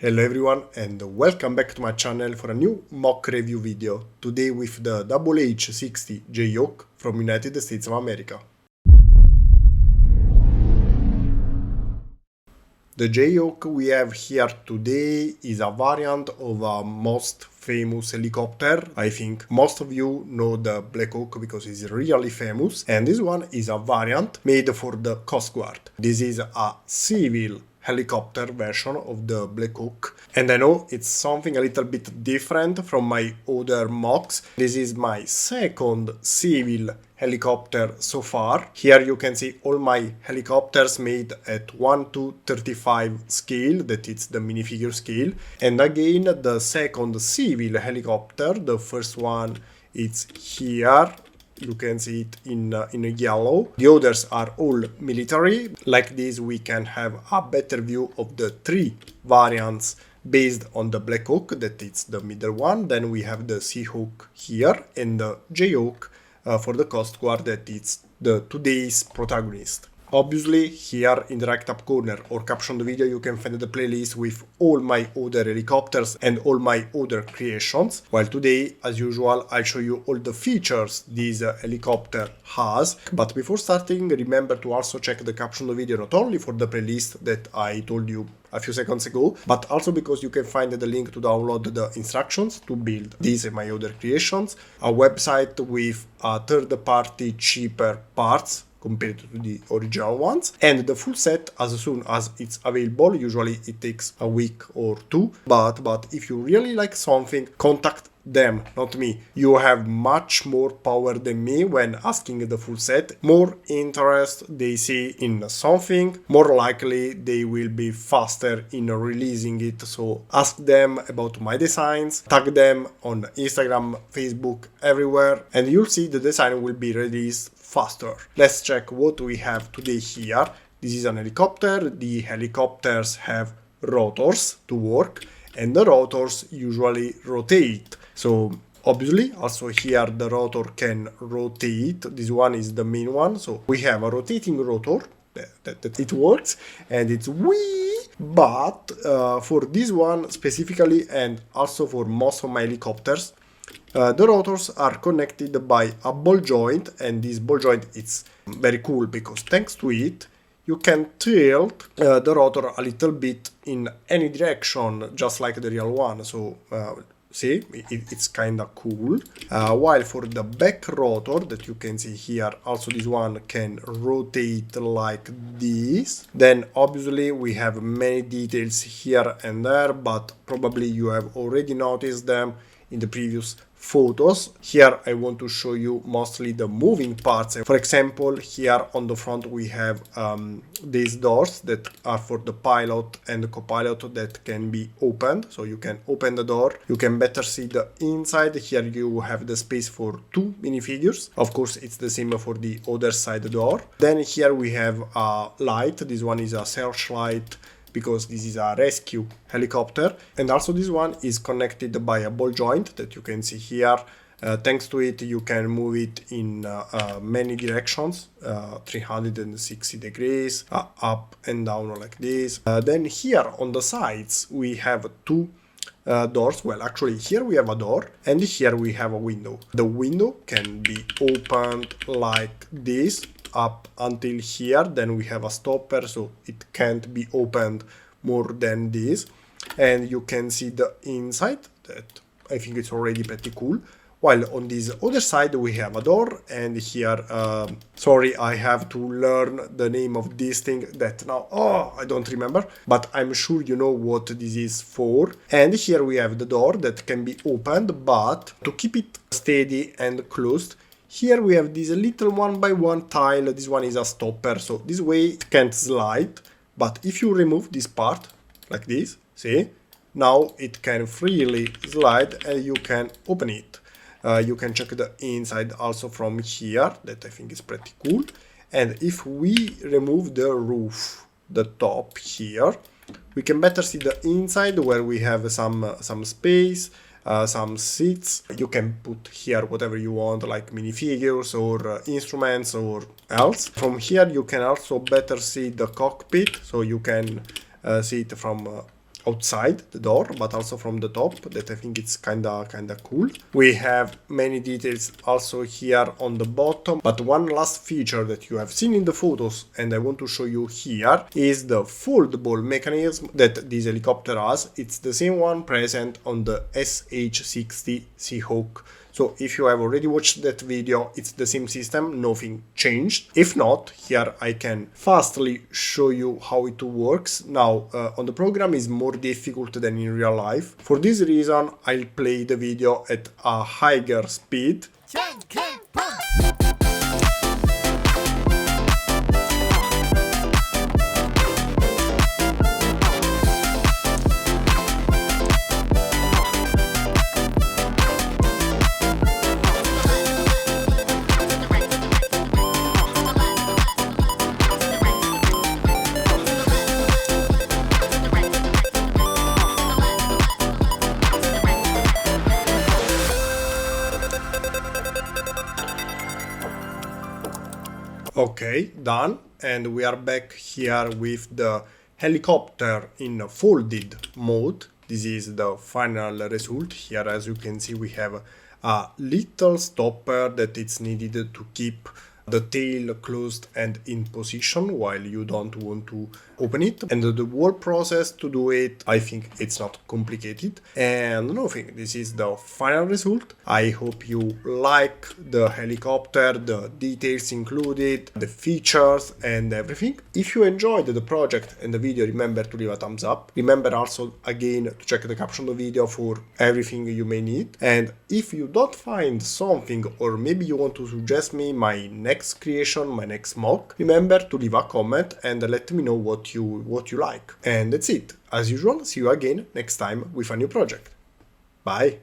Hello everyone and welcome back to my channel for a new mock review video, today with the HH-60 JAYHAWK from United States of America. The JAYHAWK we have here today is a variant of a most famous helicopter. I think most of you know the Black Hawk because it's really famous, and this one is a variant made for the Coast Guard. This is a civil helicopter version of the Black Hawk, and I know it's something a little bit different from my other MOCs. This is my second civil helicopter so far. Here you can see all my helicopters made at 1:35 scale, that is the minifigure scale, and again the second civil helicopter. The first one is here. You can see it in yellow. The others are all military. Like this we can have a better view of the three variants based on the Black Hawk, that is the middle one. Then we have the Seahawk here and the JAYHAWK for the Coast Guard, that is the today's protagonist. Obviously, here in the right top corner or caption the video you can find the playlist with all my other helicopters and all my other creations, while today, as usual, I'll show you all the features this helicopter has. But before starting, remember to also check the caption of the video not only for the playlist that I told you a few seconds ago, but also because you can find the link to download the instructions to build these and my other creations, a website with third-party cheaper parts compared to the original ones, and the full set as soon as it's available. Usually it takes a week or two, but if you really like something, contact them, not me. You have much more power than me when asking the full set. More interest they see in something, more likely they will be faster in releasing it. So ask them about my designs, tag them on Instagram, Facebook, everywhere, and you'll see the design will be released faster. Let's check what we have today here. This is an helicopter. The helicopters have rotors to work, and the rotors usually rotate. So obviously also here the rotor can rotate. This one is the main one. So we have a rotating rotor that it works, and it's wee. But for this one specifically, and also for most of my helicopters, the rotors are connected by a ball joint, and this ball joint is very cool because thanks to it you can tilt the rotor a little bit in any direction, just like the real one. So see, it's kind of cool. While for the back rotor that you can see here, also this one can rotate like this. Then obviously we have many details here and there, but probably you have already noticed them in the previous photos. Here I want to show you mostly the moving parts. For example, here on the front we have these doors that are for the pilot and the co-pilot that can be opened. So you can open the door, you can better see the inside. Here you have the space for two minifigures. Of course it's the same for the other side door. Then here we have a light. This one is a searchlight because this is a rescue helicopter, and also this one is connected by a ball joint that you can see here. Thanks to it you can move it in many directions, 360 degrees, up and down like this. Then here on the sides we have two doors. Well, actually here we have a door and here we have a window. The window can be opened like this up until here. Then we have a stopper, so it can't be opened more than this, and you can see the inside. That I think it's already pretty cool. While on this other side we have a door, and here sorry, I have to learn the name of this thing that now I don't remember, but I'm sure you know what this is for. And here we have the door that can be opened, but to keep it steady and closed, here we have this little 1x1 tile. This one is a stopper, so this way it can't slide. But if you remove this part, like this, see? Now it can freely slide and you can open it. You can check the inside also from here, that I think is pretty cool. And if we remove the roof, the top here, we can better see the inside where we have some space. Some seats. You can put here whatever you want, like minifigures or instruments or else. From here you can also better see the cockpit, so you can see it from outside the door, but also from the top, that I think it's kinda cool. We have many details also here on the bottom, but one last feature that you have seen in the photos and I want to show you here is the foldable mechanism that this helicopter has. It's the same one present on the HH-60 JAYHAWK. So if you have already watched that video, it's the same system, nothing changed. If not, here I can fastly show you how it works. Now, on the program is more difficult than in real life. For this reason, I'll play the video at a higher speed. Okay, done. And we are back here with the helicopter in folded mode. This is the final result. Here, as you can see, we have a little stopper that it's needed to keep the tail closed and in position while you don't want to open it. And the whole process to do it, I think it's not complicated. And nothing, this is the final result. I hope you like the helicopter, the details included, the features and everything. If you enjoyed the project and the video, remember to leave a thumbs up. Remember also again to check the caption of the video for everything you may need. And if you don't find something, or maybe you want to suggest me my next creation, my next mock, remember to leave a comment and let me know what you like. And that's it. As usual, see you again next time with a new project. Bye.